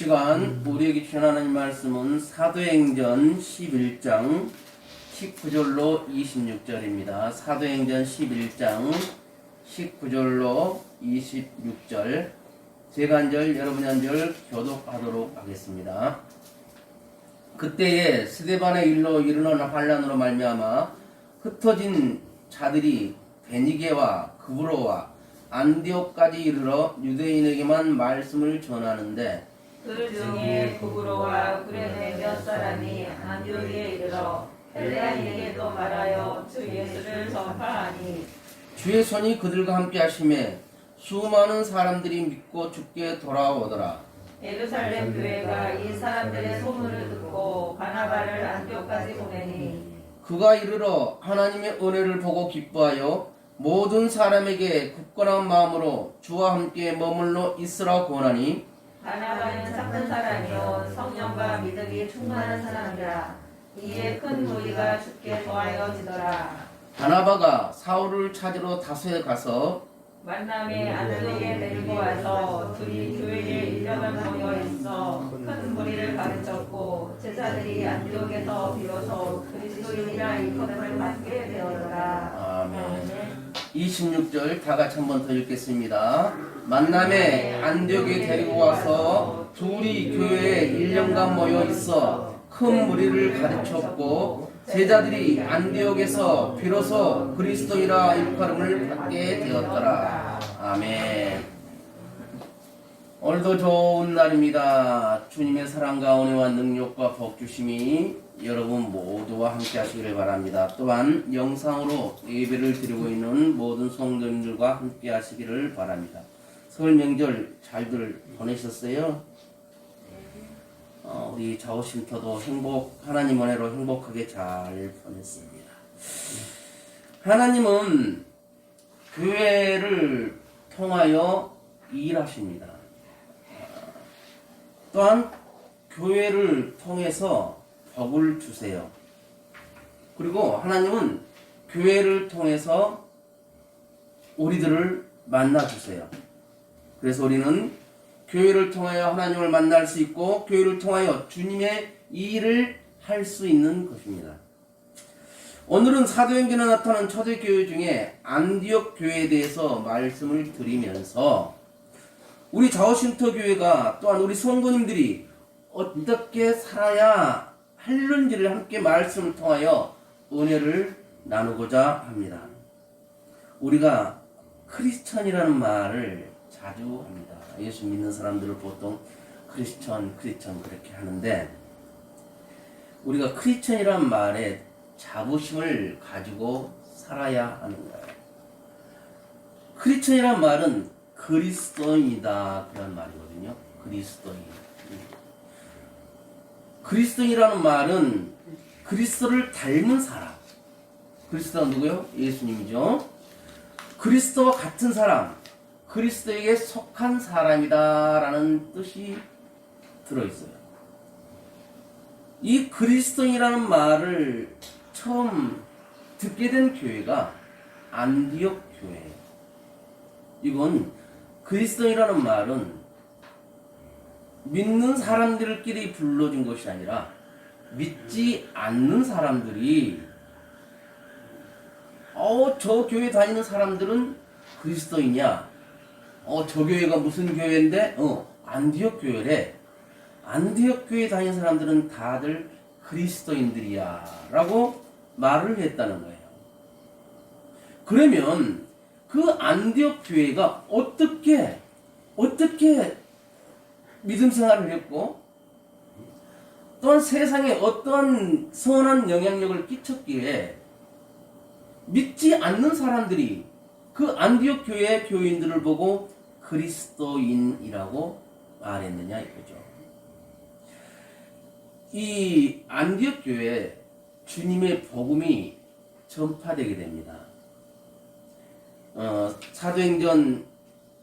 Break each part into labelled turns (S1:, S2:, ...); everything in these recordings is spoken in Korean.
S1: 시간 우리에게 주신 하나님 말씀은 사도행전 11장 19절로 26절입니다. 사도행전 11장 19절로 26절 제가 한 절 여러분이 한 절 교독하도록 하겠습니다. 그때에 스데반의 일로 일어난 환란으로 말미암아 흩어진 자들이 베니게와 그브로와 안디옥까지 이르러 유대인에게만 말씀을 전하는데
S2: 그 중에 구브로와 구레네 몇 사람이 안디옥에 이르러 헬레인에게도 말하여 주 예수를 전파하니
S1: 주의 손이 그들과 함께 하심에 수많은 사람들이 믿고 주께 돌아오더라.
S2: 예루살렘 교회가 이 사람들의 소문을 듣고 바나바를 안디옥까지 보내니
S1: 그가 이르러 하나님의 은혜를 보고 기뻐하여 모든 사람에게 굳건한 마음으로 주와 함께 머물러 있으라 권하니
S2: 바나바는 착한 사람이요 성령과 믿음이 충만한 사람이라. 이에 큰 무리가 주께 도하여지더라.
S1: 바나바가 사울을 찾으러 다소에 가서
S2: 만남에 안디옥에 데리고 와서 둘이 교회에 1년을 모여 있어 큰 무리를 가르쳤고 제자들이 안디옥에서 비로소 그리스도인이라 일컬음을 받게 되었더라.
S1: 아멘. 26절 다 같이 한번 더 읽겠습니다. 만남에 안디옥에 데리고 와서 둘이 교회에 1년간 모여 있어 큰 무리를 가르쳤고 제자들이 안디옥에서 비로소 그리스도이라 일컬음을 받게 되었더라. 아멘. 오늘도 좋은 날입니다. 주님의 사랑과 은혜와 능력과 복 주심이 여러분 모두와 함께 하시기를 바랍니다. 또한 영상으로 예배를 드리고 있는 모든 성도님들과 함께 하시기를 바랍니다. 설 명절 잘들 보내셨어요? 우리 좌우쉼터도 하나님 은혜로 행복하게 잘 보냈습니다. 하나님은 교회를 통하여 일하십니다. 또한 교회를 통해서 복을 주세요. 그리고 하나님은 교회를 통해서 우리들을 만나주세요. 그래서 우리는 교회를 통하여 하나님을 만날 수 있고 교회를 통하여 주님의 일을 할 수 있는 것입니다. 오늘은 사도행전에 나타난 초대교회 중에 안디옥 교회에 대해서 말씀을 드리면서 우리 좌우쉼터 교회가 또한 우리 성도님들이 어떻게 살아야 하는지를 함께 말씀을 통하여 은혜를 나누고자 합니다. 우리가 크리스천이라는 말을 자주 합니다. 예수 믿는 사람들을 보통 크리스천 그렇게 하는데 우리가 크리스천이라는 말에 자부심을 가지고 살아야 하는 거예요. 크리스천이라는 말은 그리스도인이다 그런 말이거든요. 그리스도인이라는 말은 그리스도를 닮은 사람. 그리스도가 누구요? 예수님이죠. 그리스도와 같은 사람, 그리스도에게 속한 사람이다라는 뜻이 들어있어요. 이 그리스도인이라는 말을 처음 듣게 된 교회가 안디옥 교회예요. 이건 그리스도인이라는 말은 믿는 사람들끼리 불러준 것이 아니라 믿지 않는 사람들이 저 교회 다니는 사람들은 그리스도이냐? 저 교회가 무슨 교회인데? 안디옥 교회래. 안디옥 교회 다니는 사람들은 다들 그리스도인들이야 라고 말을 했다는 거예요. 그러면 그 안디옥 교회가 어떻게 믿음 생활을 했고 또한 세상에 어떠한 선한 영향력을 끼쳤기에 믿지 않는 사람들이 그 안디옥 교회의 교인들을 보고 그리스도인이라고 말했느냐 이거죠. 이 안디옥 교회에 주님의 복음이 전파되게 됩니다. 사도행전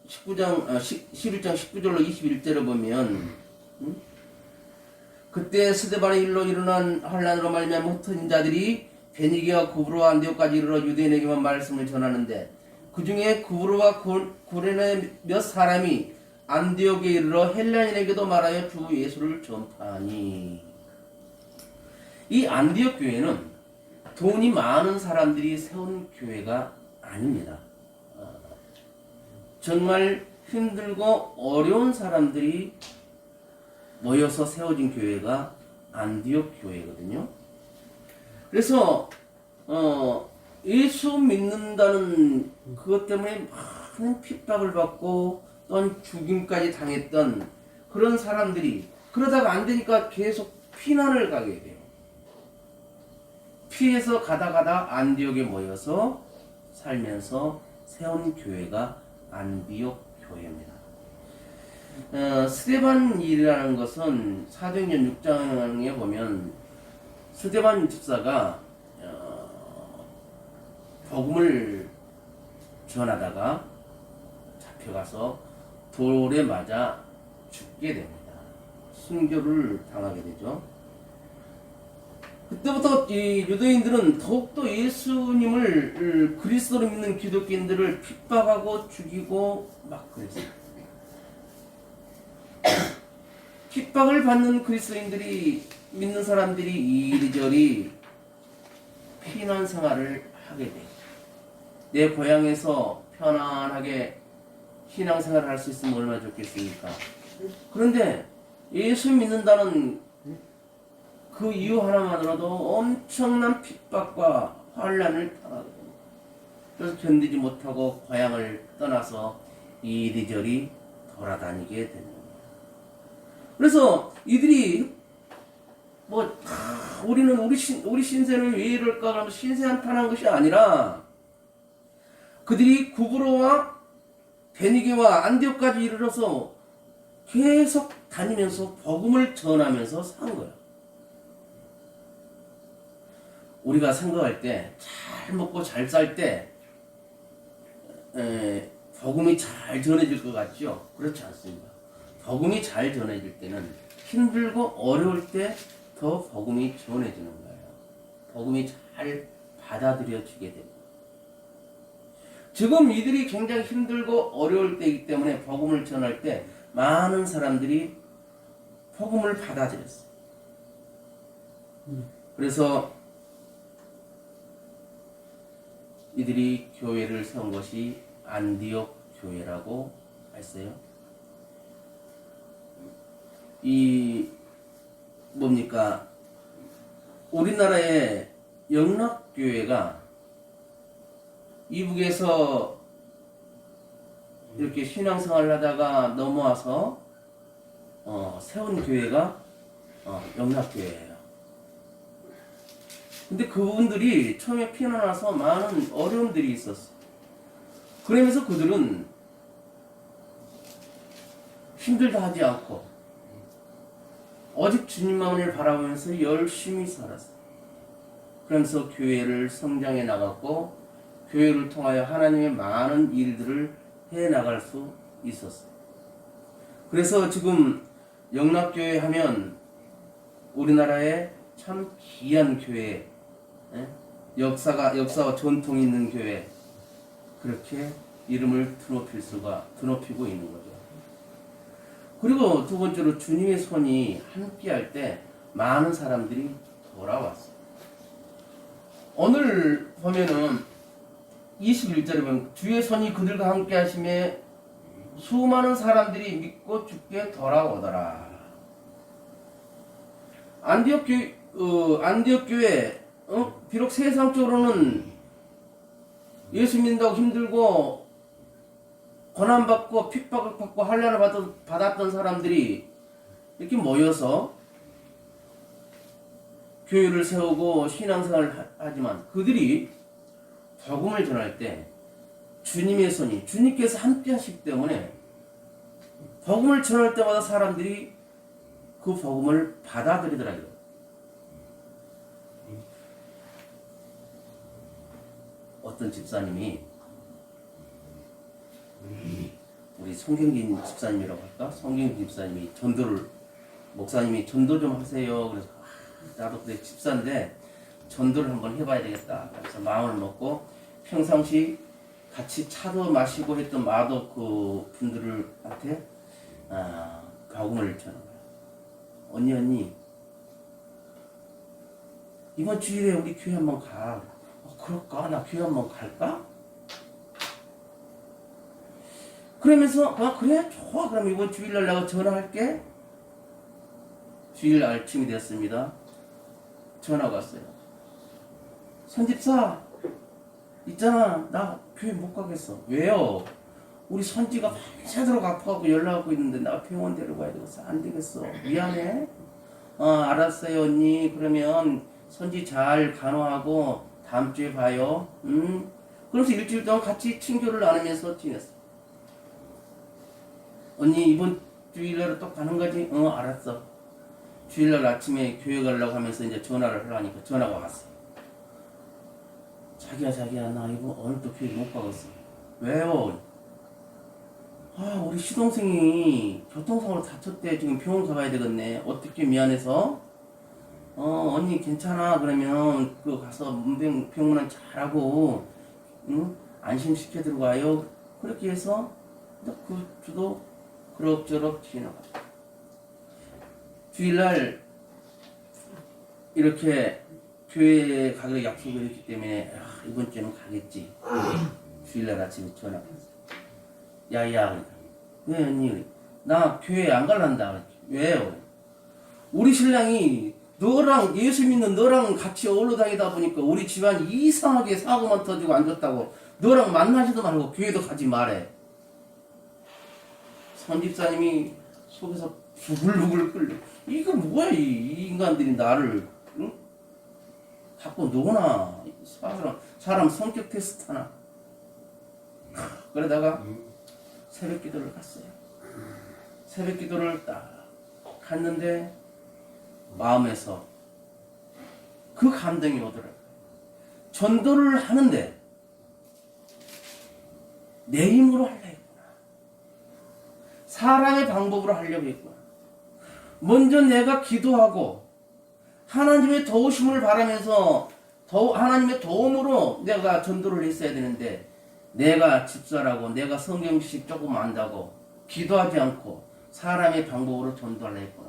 S1: 11장 19절로 21절을 보면 그때 스데반의 일로 일어난 환란으로 말미암아 흩어진 자들이 베니게와 구브로와 안디옥까지 이르러 유대인에게만 말씀을 전하는데 그 중에 구브로와 구레네 몇 사람이 안디옥에 이르러 헬라인에게도 말하여 주 예수를 전파하니. 이 안디옥 교회는 돈이 많은 사람들이 세운 교회가 아닙니다. 정말 힘들고 어려운 사람들이 모여서 세워진 교회가 안디옥 교회거든요. 그래서 예수 믿는다는 그것 때문에 많은 핍박을 받고 또한 죽임까지 당했던 그런 사람들이 그러다가 안 되니까 계속 피난을 가게 돼요. 피해서 가다 안디옥에 모여서 살면서 세운 교회가 안디옥 교회입니다. 스데반이라는 것은 사도행전 6장에 보면 스데반 집사가 복음을 전하다가 잡혀가서 돌에 맞아 죽게 됩니다. 순교를 당하게 되죠. 그때부터 이 유대인들은 더욱더 예수님을 그리스도로 믿는 기독교인들을 핍박하고 죽이고 막 그랬어요. 핍박을 받는 그리스도인들이 믿는 사람들이 이리저리 피난 생활을 하게 돼요. 내 고향에서 편안하게 신앙생활을 할 수 있으면 얼마나 좋겠습니까? 그런데 예수 믿는다는 그 이유 하나만으로도 엄청난 핍박과 환난을 당하게 됩니다. 그래서 견디지 못하고 고향을 떠나서 이리저리 돌아다니게 됩니다. 그래서 이들이 우리는 우리 신세는 왜 이럴까 하면 신세 한탄한 것이 아니라 그들이 구브로와 베니게와 안디옥까지 이르러서 계속 다니면서 복음을 전하면서 산 거예요. 우리가 생각할 때 잘 먹고 잘 살 때 복음이 잘 전해질 것 같죠? 그렇지 않습니다. 복음이 잘 전해질 때는 힘들고 어려울 때 더 복음이 전해지는 거예요. 복음이 잘 받아들여지게 됩니다. 지금 이들이 굉장히 힘들고 어려울 때이기 때문에 복음을 전할 때 많은 사람들이 복음을 받아들였어요. 그래서 이들이 교회를 세운 것이 안디옥 교회라고 했어요. 뭡니까? 우리나라의 영락교회가 이북에서 이렇게 신앙생활을 하다가 넘어와서 세운 교회가 영락교회예요. 근데 그분들이 처음에 피난 와서 많은 어려움들이 있었어요. 그러면서 그들은 힘들다 하지 않고 오직 주님만을 바라보면서 열심히 살았어요. 그러면서 교회를 성장해 나갔고 교회를 통하여 하나님의 많은 일들을 해 나갈 수 있었어요. 그래서 지금 영락교회 하면 우리나라의 참 귀한 교회, 역사와 전통이 있는 교회, 그렇게 이름을 드높이고 있는 거죠. 그리고 두 번째로 주님의 손이 함께할 때 많은 사람들이 돌아왔어요. 오늘 보면은 21절에 보면 주의 손이 그들과 함께 하심에 수많은 사람들이 믿고 주께 돌아오더라. 안디옥 교회 비록 세상적으로는 예수 믿는다고 힘들고 고난받고 핍박을 받고 환난을 받았던 사람들이 이렇게 모여서 교회를 세우고 신앙생활을 하지만 그들이 복음을 전할 때 주님의 손이 주님께서 함께 하시기 때문에 복음을 전할 때마다 사람들이 그 복음을 받아들이더라고요. 어떤 집사님이 우리 송경진 집사님이라고 할까? 송경진 집사님이 목사님이 전도 좀 하세요. 그래서 나도 그래 집사인데 전도를 한번 해봐야 되겠다. 그래서 마음을 먹고 평상시 같이 차도 마시고 했던 마도 그 분들한테 복음을 전하는 거야. 언니 이번 주일에 우리 교회 한번 가. 그럴까? 나 교회 한번 갈까? 그러면서 그래? 좋아. 그럼 이번 주일날 내가 전화할게. 주일 아침이 됐습니다. 전화가 왔어요. 선집사 있잖아, 나 교회 못 가겠어. 왜요? 우리 선지가 밤새도록 아파갖고 연락하고 있는데 나 병원 데려가야 되겠어. 안 되겠어. 미안해. 알았어요 언니. 그러면 선지 잘 간호하고 다음 주에 봐요. 그래서 일주일 동안 같이 친교를 나누면서 지냈어. 언니 이번 주일날 또 가는 거지? 알았어. 주일날 아침에 교회 가려고 하면서 이제 전화를 하려니까 전화가 왔어요. 자기야 나 이거 오늘 또 교회 못 가겠어. 왜요? 우리 시동생이 교통사고로 다쳤대. 지금 병원 가봐야 되겠네. 어떻게 미안해서? 언니 괜찮아. 그러면 그 가서 문병문안 잘하고 안심시켜 들어가요. 그렇게 해서 그 주도 그럭저럭 지나가. 주일날 이렇게 교회에 가기로 약속을 했기 때문에 이번 주에는 가겠지. 주일날 아침에 전화가 왔어. 야야, 왜 언니? 나 교회 안 갈란다. 왜요? 우리 신랑이 너랑 예수 믿는 너랑 같이 어울러 다니다 보니까 우리 집안 이상하게 사고만 터지고 안 좋다고 너랑 만나지도 말고 교회도 가지 말해. 선집사님이 속에서 부글부글 끓려. 이거 뭐야 이 인간들이 나를 자꾸 노나 사람 성격 테스트 하나. 그러다가 새벽 기도를 갔어요. 새벽 기도를 딱 갔는데 마음에서 그 감동이 오더라고요. 전도를 하는데 내 힘으로 하려 했구나. 사람의 방법으로 하려고 했구나. 먼저 내가 기도하고 하나님의 도우심을 바라면서 하나님의 도움으로 내가 전도를 했어야 되는데 내가 집사라고 내가 성경식 조금 안다고 기도하지 않고 사람의 방법으로 전도하려 했구나.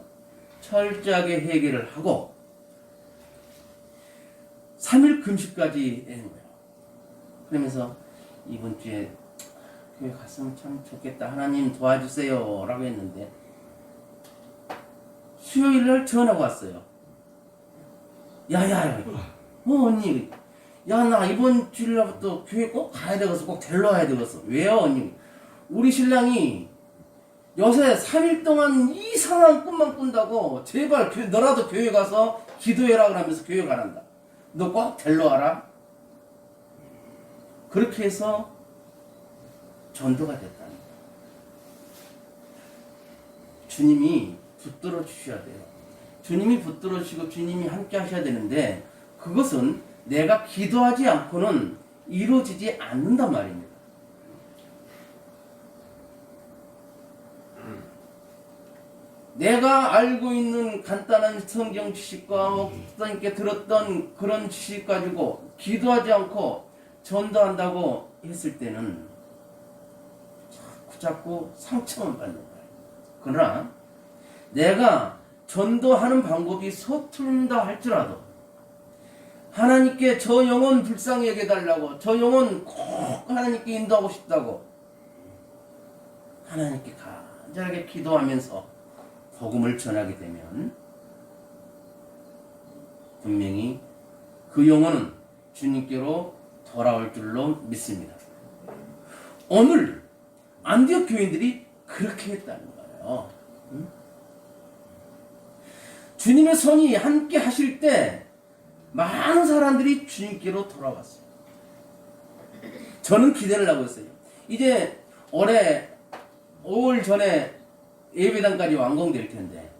S1: 철저하게 해결을 하고 3일 금식까지 하는 거예요. 그러면서 이번 주에 교회 갔으면 참 좋겠다. 하나님 도와주세요 라고 했는데 수요일날 전화가 왔어요. 야야 언니 야 나 이번 주일날부터 교회 꼭 가야 되겠어. 꼭 데리러 와야 되겠어. 왜요 언니? 우리 신랑이 요새 3일 동안 이상한 꿈만 꾼다고 제발 너라도 교회 가서 기도해라 그러면서 교회 가란다. 너 꼭 데리러 와라. 그렇게 해서 전도가 됐다는 거야. 주님이 붙들어 주셔야 돼요. 주님이 붙들어 주시고 주님이 함께 하셔야 되는데 그것은 내가 기도하지 않고는 이루어지지 않는단 말입니다. 내가 알고 있는 간단한 성경 지식과 목사님께 들었던 그런 지식 가지고 기도하지 않고 전도한다고 했을 때는 자꾸 상처만 받는 거예요. 그러나 내가 전도하는 방법이 서툰다 할지라도 하나님께 저 영혼 불쌍히 여겨달라고 저 영혼 꼭 하나님께 인도하고 싶다고 하나님께 간절하게 기도하면서 복음을 전하게 되면 분명히 그 영혼은 주님께로 돌아올 줄로 믿습니다. 오늘 안디옥 교인들이 그렇게 했다는 거예요. 주님의 성이 함께 하실 때 많은 사람들이 주님께로 돌아왔어요. 저는 기대를 하고 있어요. 이제 올해 5월 전에 예배당까지 완공될 텐데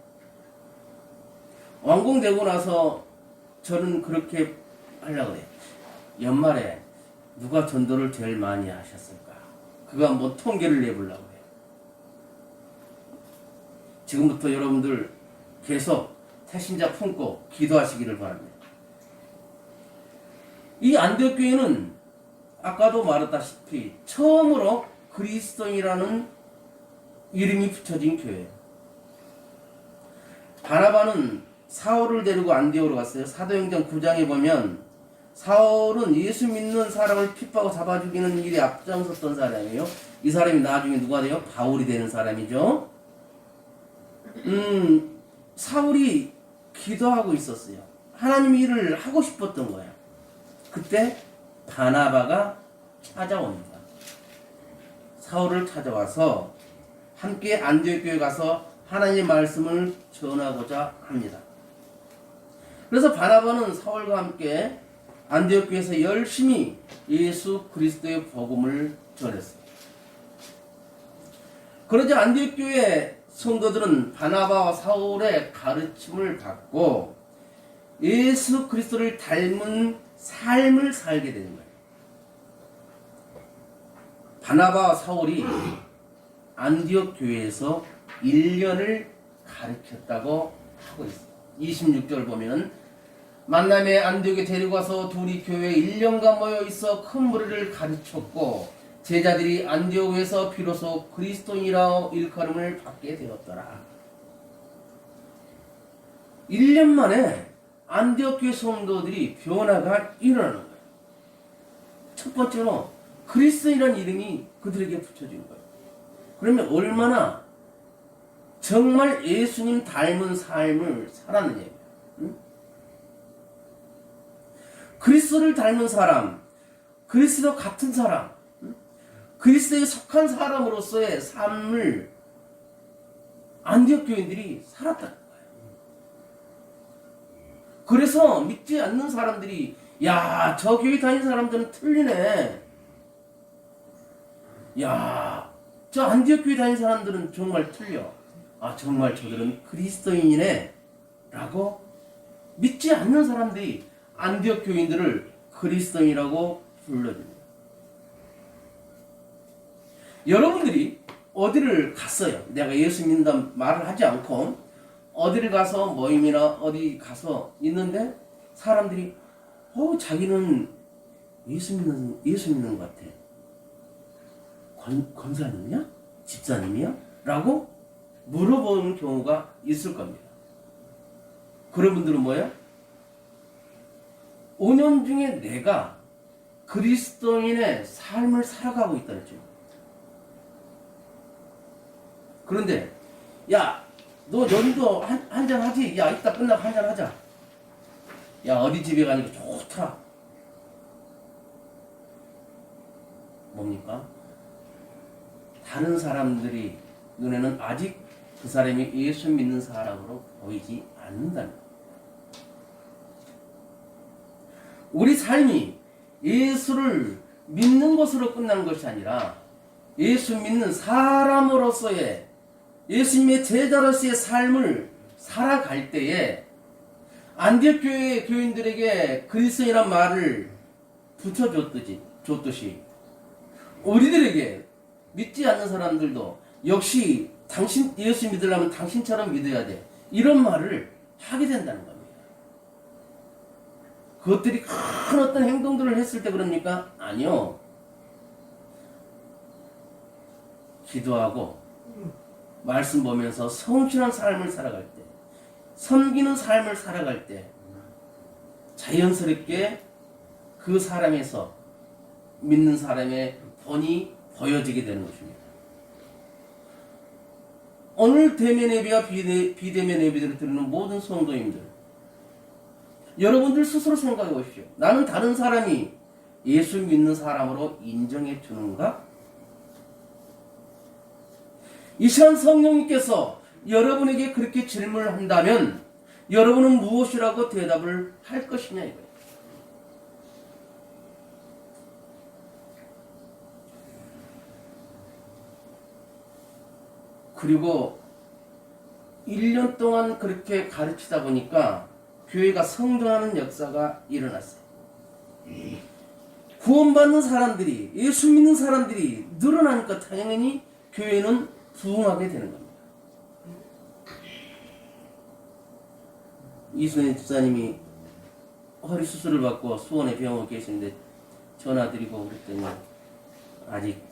S1: 완공되고 나서 저는 그렇게 하려고 해요. 연말에 누가 전도를 제일 많이 하셨을까? 그거 한번 통계를 내보려고 해요. 지금부터 여러분들 계속 태신자 품고 기도하시기를 바랍니다. 이 안디옥 교회는 아까도 말했다시피 처음으로 그리스도인이라는 이름이 붙여진 교회예요. 바나바는 사울을 데리고 안디옥으로 갔어요. 사도행전 9장에 보면 사울은 예수 믿는 사람을 핍박하고 잡아 죽이는 일에 앞장섰던 사람이에요. 이 사람이 나중에 누가 돼요? 바울이 되는 사람이죠. 사울이 기도하고 있었어요. 하나님 일을 하고 싶었던 거예요. 그때 바나바가 찾아옵니다. 사울을 찾아와서 함께 안디옥 교회에 가서 하나님의 말씀을 전하고자 합니다. 그래서 바나바는 사울과 함께 안디옥 교회에서 열심히 예수 그리스도의 복음을 전했어요. 그러자 안디옥 교회 성도들은 바나바와 사울의 가르침을 받고 예수 그리스도를 닮은 삶을 살게 되는 거예요. 바나바와 사울이 안디옥 교회에서 1년을 가르쳤다고 하고 있어요. 26절 보면 만남에 안디옥에 데리고 와서 둘이 교회에 1년간 모여 있어 큰 무리를 가르쳤고 제자들이 안디옥에서 비로소 그리스도인이라 일컬음을 받게 되었더라. 1년 만에 안디옥 교회 성도들이 변화가 일어나는 거예요. 첫 번째로 그리스도인이라는 이름이 그들에게 붙여진 거예요. 그러면 얼마나 정말 예수님 닮은 삶을 살았느냐. 응? 그리스도를 닮은 사람, 그리스도 같은 사람, 그리스도에 속한 사람으로서의 삶을 안디옥 교인들이 살았다는 거예요. 그래서 믿지 않는 사람들이 야, 저 교회 다니는 사람들은 틀리네. 야, 저 안디옥 교회 다니는 사람들은 정말 틀려. 아, 정말 저들은 그리스도인이네 라고 믿지 않는 사람들이 안디옥 교인들을 그리스도인이라고 불러줍니다. 여러분들이 어디를 갔어요? 내가 예수 믿는다 말을 하지 않고 어디를 가서 모임이나 어디 가서 있는데 사람들이 자기는 예수 믿는 것 같아. 권사님이야? 집사님이야? 라고 물어보는 경우가 있을 겁니다. 그런 분들은 뭐예요? 5년 중에 내가 그리스도인의 삶을 살아가고 있다는 거죠. 그런데 야, 너 연도 한잔 하지? 야, 이따 끝나고 한잔 하자. 야, 어디 집에 가니까 좋더라. 뭡니까? 다른 사람들이 눈에는 아직 그 사람이 예수 믿는 사람으로 보이지 않는다는 거예요. 우리 삶이 예수를 믿는 것으로 끝나는 것이 아니라 예수 믿는 사람으로서의 예수님의 제자로서의 삶을 살아갈 때에 안디옥 교회 교인들에게 그리스도인이란 말을 붙여줬듯이 우리들에게 믿지 않는 사람들도 역시 당신 예수 믿으려면 당신처럼 믿어야 돼. 이런 말을 하게 된다는 겁니다. 그것들이 큰 어떤 행동들을 했을 때 그럽니까? 아니요. 기도하고 말씀 보면서 성실한 삶을 살아갈 때, 섬기는 삶을 살아갈 때 자연스럽게 그 사람에서 믿는 사람의 본이 보여지게 되는 것입니다. 오늘 대면 예배와 비대면 예배를 드리는 모든 성도님들, 여러분들 스스로 생각해 보십시오. 나는 다른 사람이 예수 믿는 사람으로 인정해 주는가? 이 시간 성령님께서 여러분에게 그렇게 질문을 한다면 여러분은 무엇이라고 대답을 할 것이냐 이거예요. 그리고 1년 동안 그렇게 가르치다 보니까 교회가 성장하는 역사가 일어났어요. 구원받는 사람들이, 예수 믿는 사람들이 늘어나니까 당연히 교회는 부흥하게 되는 겁니다. 이순애 집사님이 허리 수술을 받고 수원에 병원에 계시는데 전화드리고 그랬더니 아직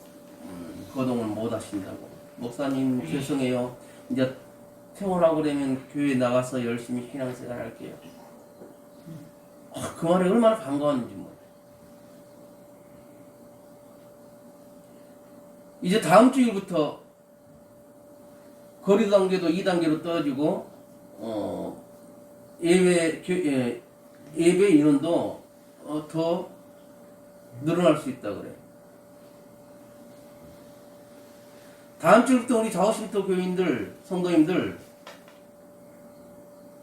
S1: 거동을 못 하신다고. 목사님 죄송해요. 이제 퇴원하고 그러면 교회 나가서 열심히 신앙생활 할게요. 그 말이 얼마나 반가웠는지 몰라요. 이제 다음 주일부터 거리 단계도 2단계로 떨어지고 예배 인원도 더 늘어날 수 있다 그래. 다음 주부터 우리 자오신토 교인들, 성도님들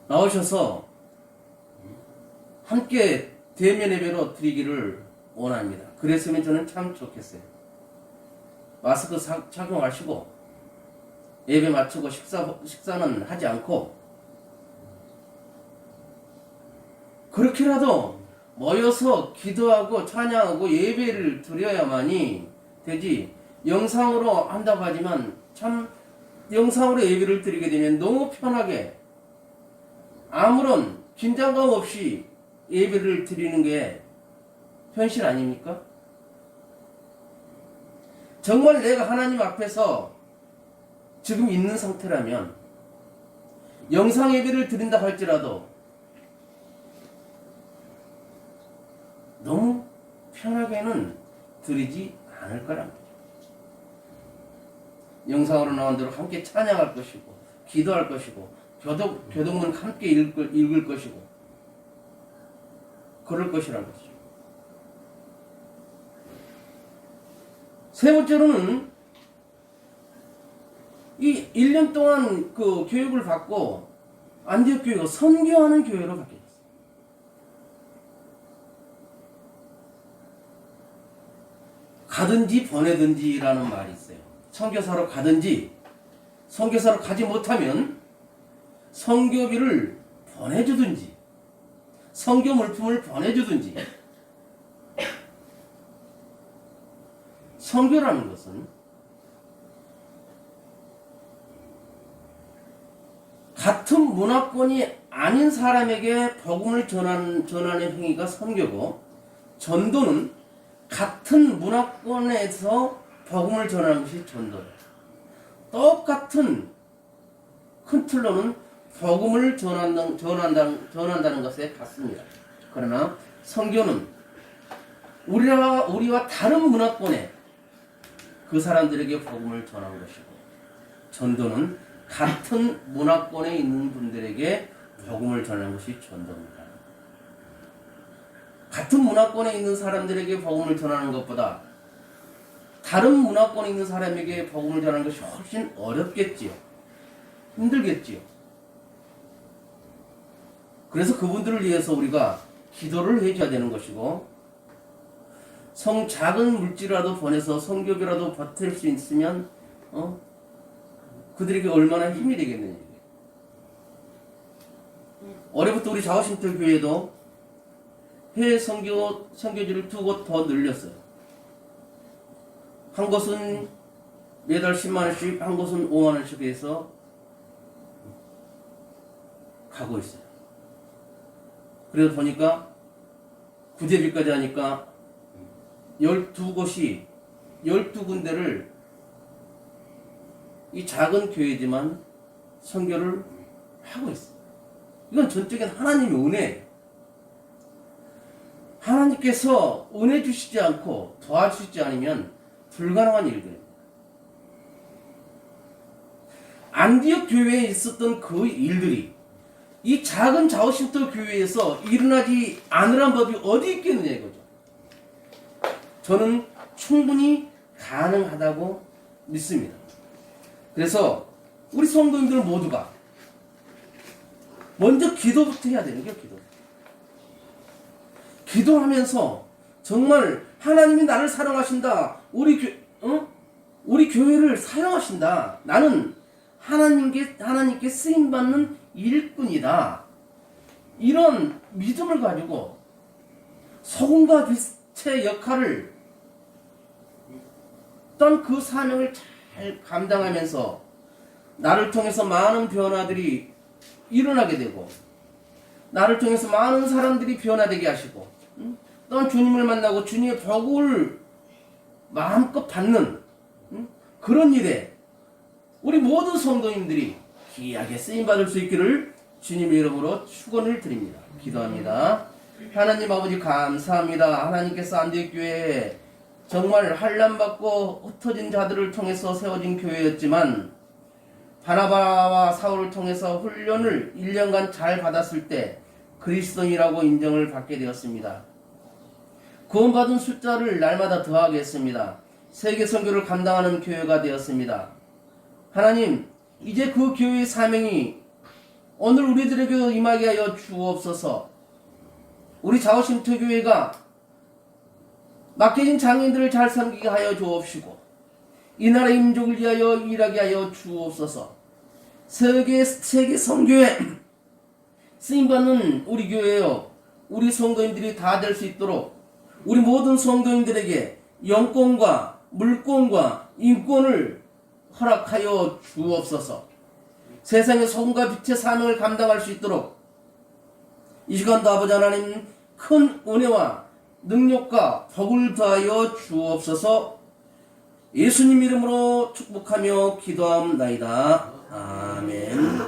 S1: 나오셔서 함께 대면 예배로 드리기를 원합니다. 그랬으면 저는 참 좋겠어요. 마스크 착용하시고 예배 마치고 식사는 하지 않고 그렇게라도 모여서 기도하고 찬양하고 예배를 드려야만이 되지. 영상으로 한다고 하지만 참 영상으로 예배를 드리게 되면 너무 편하게 아무런 긴장감 없이 예배를 드리는 게 현실 아닙니까? 정말 내가 하나님 앞에서 지금 있는 상태라면 영상 예배를 드린다 할지라도 너무 편하게는 드리지 않을 거랍니다. 영상으로 나온 대로 함께 찬양할 것이고 기도할 것이고 교독문 함께 읽을 것이고 그럴 것이라는 것이죠. 세 번째로는 이 1년 동안 그 교육을 받고 안디옥 교회가 선교하는 교회로 바뀌었어요. 가든지 보내든지라는 말이 있어요. 선교사로 가든지 선교사로 가지 못하면 선교비를 보내주든지 선교 물품을 보내주든지. 선교라는 것은 같은 문화권이 아닌 사람에게 복음을 전하는 행위가 선교고, 전도는 같은 문화권에서 복음을 전하는 것이 전도예요. 똑같은 큰 틀로는 복음을 전한다는 것에 같습니다. 그러나 선교는 우리와 다른 문화권에 그 사람들에게 복음을 전하는 것이고, 전도는 같은 문화권에 있는 분들에게 복음을 전하는 것이 전도입니다. 같은 문화권에 있는 사람들에게 복음을 전하는 것보다 다른 문화권에 있는 사람에게 복음을 전하는 것이 훨씬 어렵겠지요. 힘들겠지요. 그래서 그분들을 위해서 우리가 기도를 해줘야 되는 것이고, 작은 물질이라도 보내서 선교비라도 버틸 수 있으면 그들에게 얼마나 힘이 되겠느냐. 올해부터 우리 자오신토 교회도 해외 선교지를 2곳 더 늘렸어요. 한 곳은 매달 10만원씩, 한 곳은 5만원씩 해서 가고 있어요. 그래서 보니까 구제비까지 하니까 12곳이 12군데를 이 작은 교회지만 선교를 하고 있어요. 이건 전적인 하나님의 은혜예요. 하나님께서 은혜 주시지 않고 도와주시지 않으면 불가능한 일들입니다. 안디옥 교회에 있었던 그 일들이 이 작은 자오신토 교회에서 일어나지 않으란 법이 어디 있겠느냐 이거죠. 저는 충분히 가능하다고 믿습니다. 그래서 우리 성도님들 모두가 먼저 기도부터 해야 되는 거예요. 기도하면서 정말 하나님이 나를 사랑하신다. 우리 교회를 사랑하신다. 나는 하나님께 쓰임받는 일꾼이다. 이런 믿음을 가지고 소금과 빛의 역할을 어떤 그 사명을 잘 감당하면서 나를 통해서 많은 변화들이 일어나게 되고, 나를 통해서 많은 사람들이 변화되게 하시고, 또한 주님을 만나고 주님의 복을 마음껏 받는 그런 일에 우리 모든 성도님들이 귀하게 쓰임받을 수 있기를 주님의 이름으로 축원을 드립니다. 기도합니다. 하나님 아버지 감사합니다. 하나님께서 안디옥교회에 정말 환난받고 흩어진 자들을 통해서 세워진 교회였지만 바나바와 사울을 통해서 훈련을 1년간 잘 받았을 때 그리스도인이라고 인정을 받게 되었습니다. 구원받은 숫자를 날마다 더하게 했습니다. 세계 선교를 감당하는 교회가 되었습니다. 하나님, 이제 그 교회의 사명이 오늘 우리들에게 임하게 하여 주옵소서. 우리 자오심터교회가 맡겨진 장인들을 잘 섬기게 하여 주옵시고 이 나라의 민족을 위하여 일하게 하여 주옵소서. 세계 선교에 쓰임받는 우리 교회요, 우리 성도님들이 다 될 수 있도록 우리 모든 성도님들에게 영권과 물권과 인권을 허락하여 주옵소서. 세상의 소금과 빛의 사명을 감당할 수 있도록 이 시간도 아버지 하나님 큰 은혜와 능력과 복을 더하여 주옵소서. 예수님 이름으로 축복하며 기도하옵나이다. 아멘.